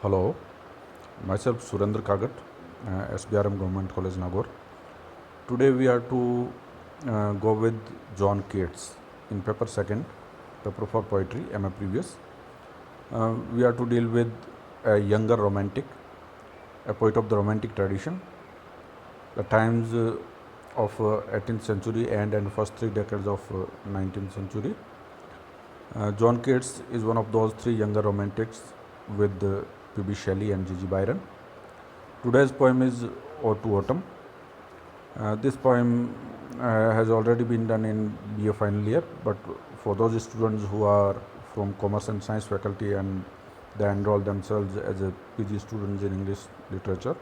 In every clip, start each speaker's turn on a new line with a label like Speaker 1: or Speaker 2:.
Speaker 1: Hello, myself Surendra Kagat, SBRM Government College Nagore. Today we are to go with John Keats in paper second, paper for poetry, MA previous. We are to deal with a younger romantic, a poet of the romantic tradition, the times of 18th century and first 3 decades of 19th century. John Keats is one of those three younger romantics with P.B. Shelley and G.G. Byron. Today's poem is Ode to Autumn. This poem has already been done in BA final year, but for those students who are from commerce and science faculty and they enroll themselves as a PG students in English literature,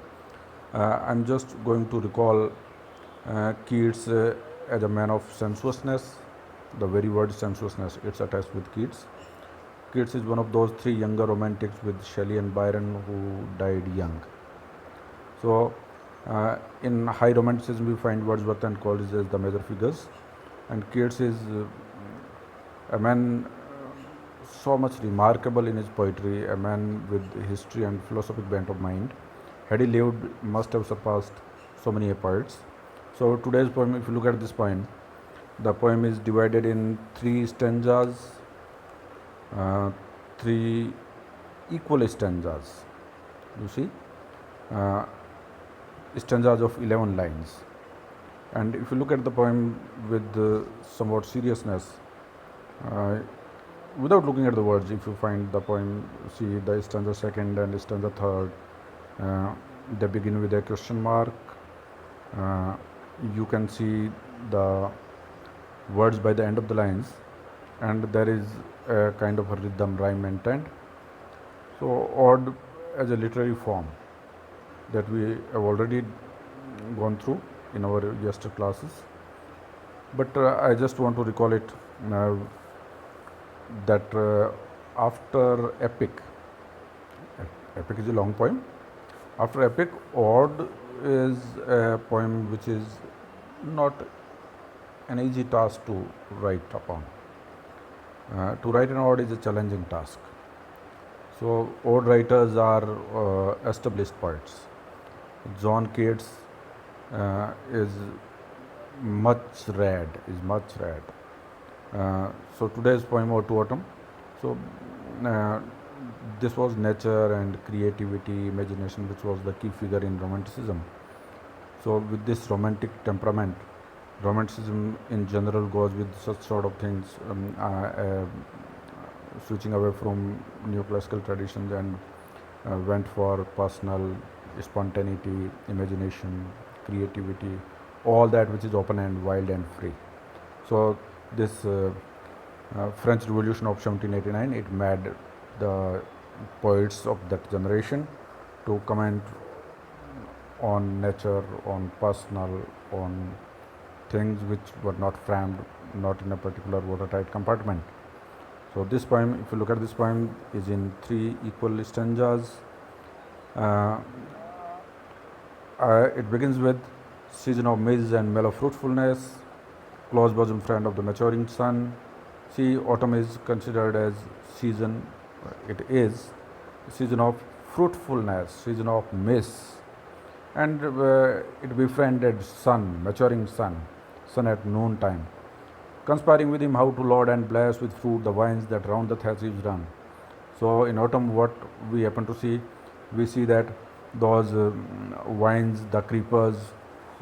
Speaker 1: I'm just going to recall Keats as a man of sensuousness. The very word sensuousness, it's attached with Keats. Keats is one of those three younger romantics with Shelley and Byron who died young. So, in high romanticism, we find Wordsworth and Coleridge as the major figures, and Keats is a man so much remarkable in his poetry, a man with history and philosophic bent of mind. Had he lived, must have surpassed so many poets. So, today's poem, if you look at this poem, the poem is divided in three stanzas, three equal stanzas. You see. Stanzas of 11 lines, and if you look at the poem with somewhat seriousness, uh, without looking at the words, if you find the poem, see the stanza second and stanza third, they begin with a question mark. uh, you can see the words by the end of the lines, and there is a kind of a rhythm, rhyme and intent. So ode as a literary form that we have already gone through in our yester classes, but I just want to recall it uh, that after epic, epic is a long poem. After epic, ode is a poem which is not an easy task to write upon. To write an ode is a challenging task. So ode writers are established poets. John Keats is much read. So today's poem Ode to Autumn. So uh, this was nature and creativity, imagination, which was the key figure in Romanticism. So with this romantic temperament, Romanticism in general goes with such sort of things, switching away from neoclassical traditions and went for personal spontaneity, imagination, creativity, all that which is open and wild and free. So this French Revolution of 1789, it made the poets of that generation to comment on nature, on personal, on things which were not framed, not in a particular watertight compartment. So this poem, if you look at this poem, is in three equal stanzas. Uh, it begins with season of maize and mellow fruitfulness, close bosom friend of the maturing sun. See, autumn is considered as season. It is season of fruitfulness, season of maize, and it befriended sun, maturing sun at noon time, conspiring with him how to laud and bless with fruit the vines that round the thatch eaves run. So in autumn, what we happen to see, we see that those vines, the creepers,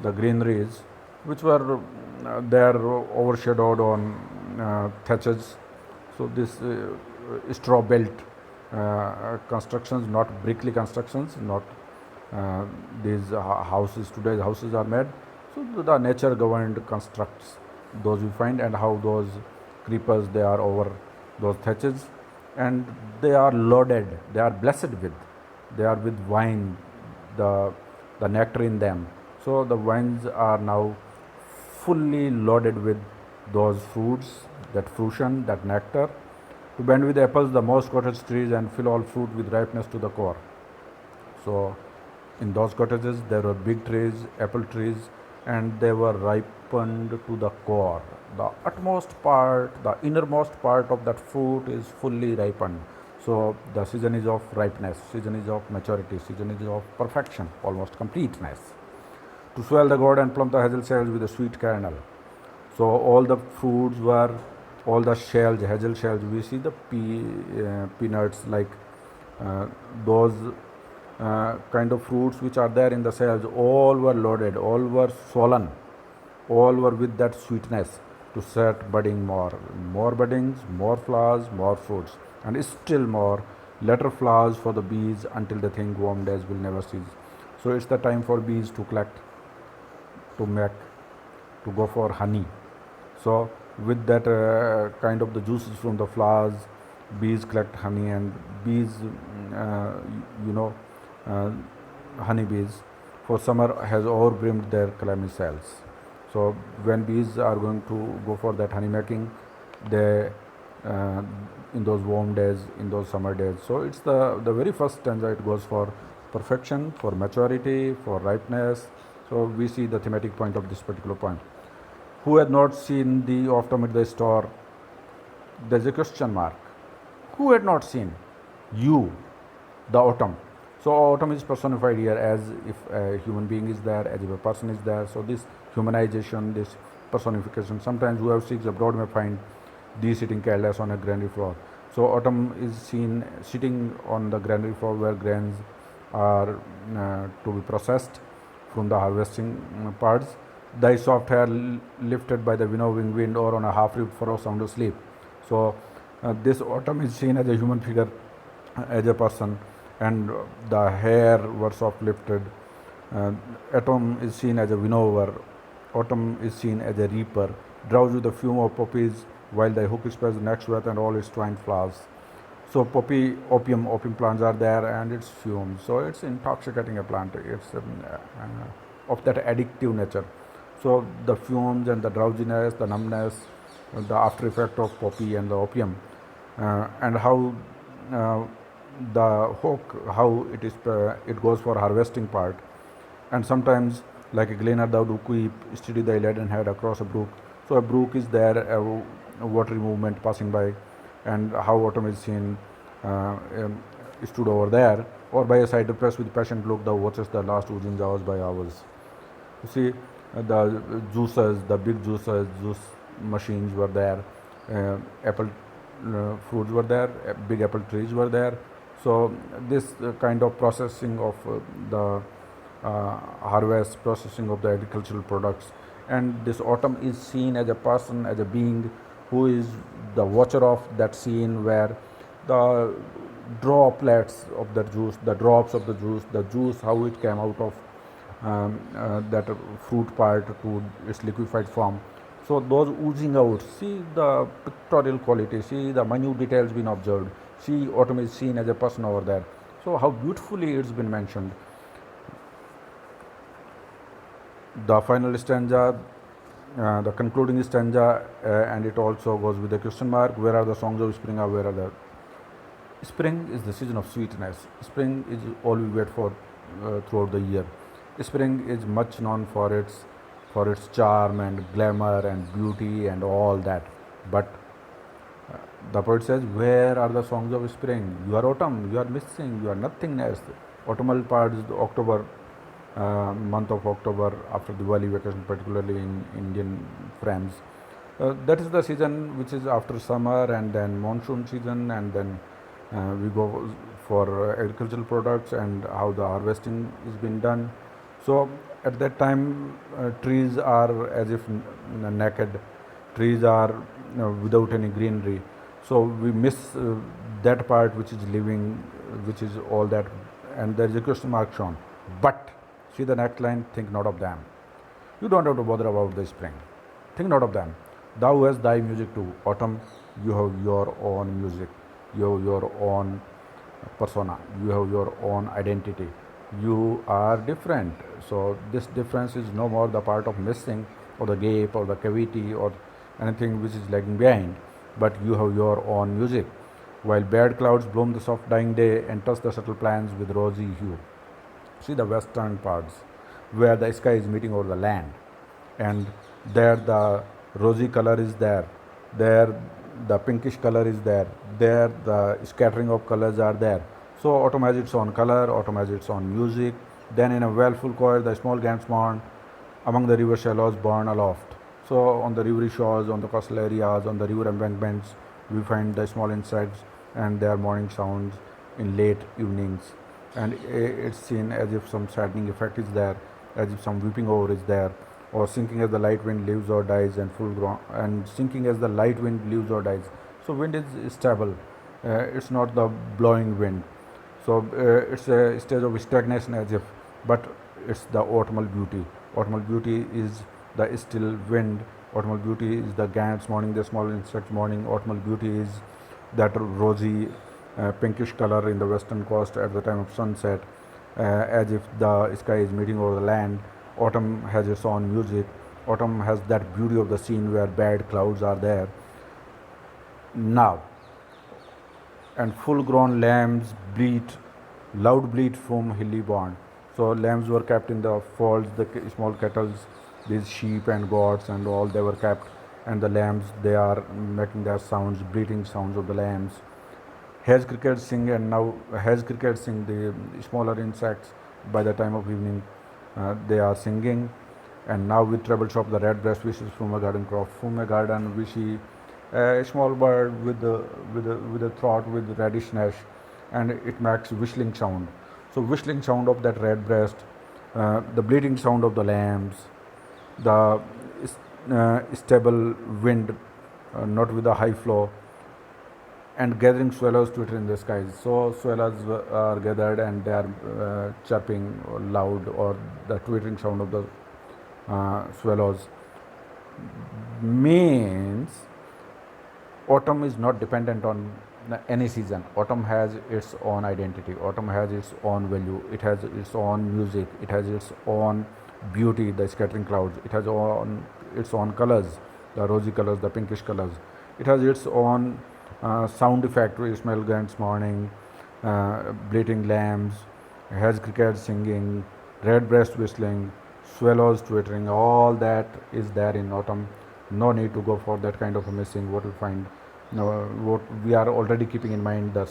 Speaker 1: the greeneries, which were there overshadowed on thatches. So this straw built constructions, not brickly constructions, not these houses. Today's houses are made. So the nature governed constructs, those we find, and how those creepers, they are over those thatches, and they are loaded, they are blessed with, they are with wine, the nectar in them. So the vines are now fully loaded with those fruits, that fruition, that nectar, to bend with apples the most cottage trees and fill all fruit with ripeness to the core. So in those cottages there were big trees, apple trees, and they were ripened to the core. The utmost part, the innermost part of that fruit is fully ripened. So the season is of ripeness, season is of maturity, season is of perfection, almost completeness. To swell the gourd and plump the hazel shells with a sweet kernel. So all the fruits were, all the shells, hazel shells. We see the peanuts, like uh, those kind of fruits which are there in the shells. All were loaded, all were swollen, all were with that sweetness to set budding more buddings, more flowers, more fruits, and still more later flowers for the bees until they think warm days will never cease. So it's the time for bees to collect, to make, to go for honey. So with that kind of the juices from the flowers, bees collect honey, and bees, uh, you know, uh, honeybees for summer has overbrimmed their clammy cells. So when bees are going to go for that honey making, they uh, in those warm days, in those summer days. So it's the very first stanza. It goes for perfection, for maturity, for ripeness. So we see the thematic point of this particular point. Who had not seen the autumn at the store? There's a question mark. Who had not seen? You, the autumn. So autumn is personified here as if a human being is there, as if a person is there. So this humanization, this personification. Sometimes whoever seeks abroad may find thee sitting careless on a granary floor. So autumn is seen sitting on the granary floor where grains are to be processed from the harvesting parts. Thy soft hair lifted by the winnowing wind, or on a half-ribbed furrow sound asleep. So this autumn is seen as a human figure, as a person, and the hair were soft lifted. Autumn is seen as a winnower. Autumn is seen as a reaper, drowsed with the fume of poppies, while thy hook spreads the next breath and all its twined flowers. So opium plants are there, and it's fume. So it's intoxicating a plant. It's of that addictive nature. So the fumes and the drowsiness, the numbness, the after effect of poppy and the opium, and how the hook, how it goes for harvesting part, and sometimes like a gleaner thou do keep steady thy leaden head across a brook. So a brook is there, a watery movement passing by, and how autumn is seen stood over there, or by a side press with patient look thou watchest the last oozing hours by hours. You see, the juices, the big juices, juice machines were there, apple fruits were there, big apple trees were there. So this kind of processing of the harvest, processing of the agricultural products, and this autumn is seen as a person, as a being who is the watcher of that scene where the droplets of the juice, the drops of the juice, how it came out of that fruit part to its liquefied form. So those oozing out, see the pictorial quality, see the minute details being observed, see autumn is seen as a person over there. So how beautifully it's been mentioned. The final stanza, the concluding stanza, and it also goes with a question mark. Where are the songs of spring? Or where are the spring is the season of sweetness. Spring is all we wait for throughout the year. Spring is much known for its charm and glamour and beauty and all that. But the poet says, where are the songs of spring? You are autumn, you are missing, you are nothingness. Autumnal part is the October, month of October after Diwali vacation, particularly in Indian frames. That is the season which is after summer, and then monsoon season, and then we go for agricultural products and how the harvesting is being done. So at that time, trees are as if naked. Trees are without any greenery. So we miss that part which is living, which is all that, and there is a question mark shown. But see the next line: think not of them. You don't have to bother about the spring. Think not of them. Thou hast thy music too. Autumn, you have your own music. You have your own persona. You have your own identity. You are different. So this difference is no more the part of missing or the gap or the cavity or anything which is lagging behind, but you have your own music. While bad clouds bloom the soft dying day and touch the subtle plants with rosy hue. See the western parts where the sky is meeting over the land, and there the rosy color is there. There the pinkish color is there. There the scattering of colors are there. So autumn has its own color, autumn has its own music. Then in a well full choir, the small gants mourn among the river shallows borne aloft. So on the rivery shores, on the coastal areas, on the river embankments, we find the small insects and their morning sounds in late evenings. And it's seen as if some saddening effect is there, as if some weeping over is there, or sinking as the light wind lives or dies, and full ground and sinking as the light wind lives or dies. So wind is stable. It's not the blowing wind. So it's a stage of stagnation as if, but it's the autumnal beauty. Autumnal beauty is the still wind. Autumnal beauty is the gants morning, the small insects morning. Autumnal beauty is that rosy pinkish color in the western coast at the time of sunset, as if the sky is meeting over the land. Autumn has its own music. Autumn has that beauty of the scene where bad clouds are there. Now, and full grown lambs bleat, loud bleat from hilly barn. So lambs were kept in the folds, the small kettles, these sheep and goats and all, they were kept, and the lambs, they are making their sounds, bleating sounds of the lambs. Hedge crickets sing, and now hedge crickets sing, the smaller insects by the time of evening, they are singing. And now with treble chop, the red breast wishes from a garden crop. From a garden we see a small bird with a throat with reddish nash, and it makes whistling sound. So whistling sound of that red breast, the bleating sound of the lambs, the stable wind, not with a high flow, and gathering swallows twitter in the skies. So swallows are gathered and they are chirping loud, or the twittering sound of the swallows means autumn is not dependent on any season. Autumn has its own identity. Autumn has its own value. It has its own music. It has its own beauty, the scattering clouds. It has its own colors, the rosy colors, the pinkish colors. It has its own sound effect. We smell gants morning, bleating lambs, hedge crickets singing, red breast whistling, swallows twittering. All that is there in autumn. No need to go for that kind of a missing. What we find, what we are already keeping in mind, the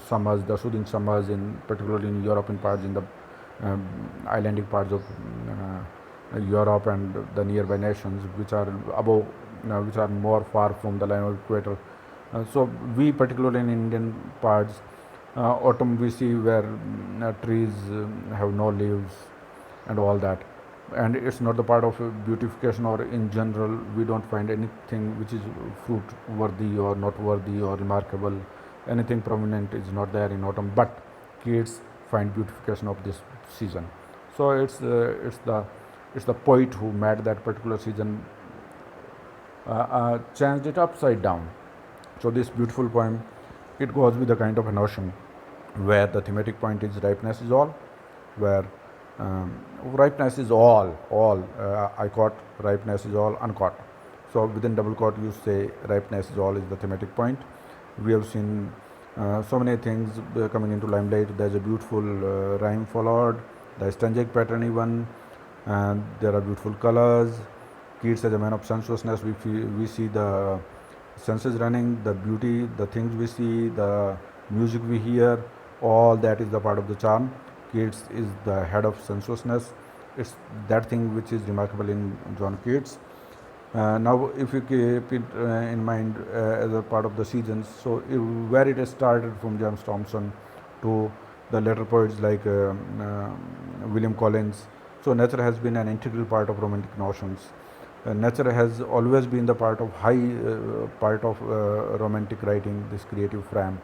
Speaker 1: summers, the soothing summers, in particularly in European parts, in the islandic parts of Europe and the nearby nations, which are above, which are more far from the line of equator. So we, particularly in Indian parts, autumn we see where trees have no leaves and all that, and it's not the part of beautification, or in general we don't find anything which is fruit worthy or not worthy or remarkable. Anything prominent is not there in autumn, but kids find beautification of this season. So it's the poet who made that particular season, changed it upside down. So this beautiful poem, it goes with a kind of a notion where the thematic point is ripeness is all, where ripeness is all, I caught, ripeness is all, uncaught. So within double quote you say ripeness is all is the thematic point. We have seen so many things coming into limelight. There's a beautiful rhyme followed, the stanzaic pattern even, and there are beautiful colors. Keats as a man of sensuousness, we see the senses running, the beauty, the things we see, the music we hear, all that is the part of the charm. Keats is the head of sensuousness. It's that thing which is remarkable in John Keats. Now if you keep it in mind as a part of the seasons, so where it has started from James Thomson to the later poets like William Collins. So nature has been an integral part of romantic notions. Nature has always been the part of romantic writing, this creative frame.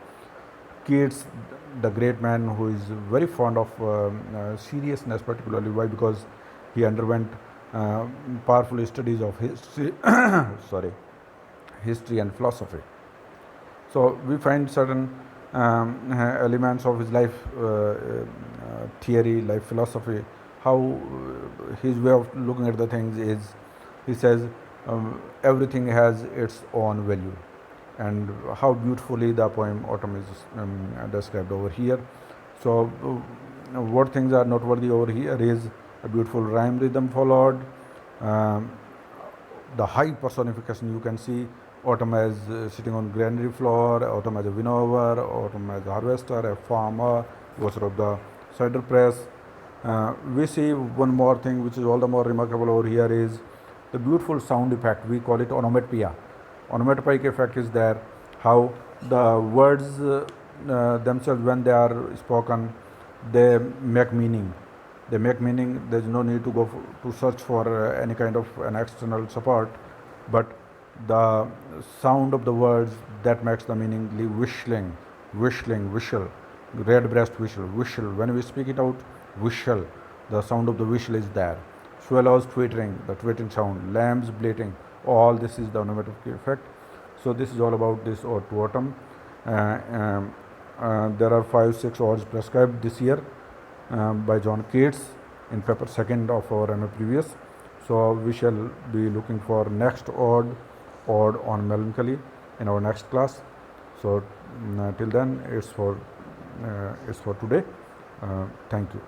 Speaker 1: Keats, the great man who is very fond of seriousness, particularly why? Because he underwent powerful studies of history, history and philosophy. So we find certain elements of his life theory, life philosophy, how his way of looking at the things is, he says everything has its own value, and how beautifully the poem Autumn is described over here. So what things are noteworthy over here is a beautiful rhyme rhythm followed, the high personification you can see, autumn as sitting on granary floor, autumn as a winnower, autumn as a harvester, a farmer, washer of the cider press. We see one more thing which is all the more remarkable over here is the beautiful sound effect. We call it onomatopoeia. Onomatopoeic effect is there, how the words themselves, when they are spoken, they make meaning. They make meaning. There is no need to go to search for any kind of an external support, but the sound of the words that makes the meaning. Whistling, whistling, whistle, red breast whistle, whistle. When we speak it out, whistle. The sound of the whistle is there. Swallows twittering, the twittering sound. Lambs bleating. All this is the onomatopoeic effect. So this is all about this ode to autumn. There are 5-6 odes prescribed this year by John Keats in paper second of our MA previous. So we shall be looking for next ode on melancholy in our next class. So till then, it's for today. Thank you.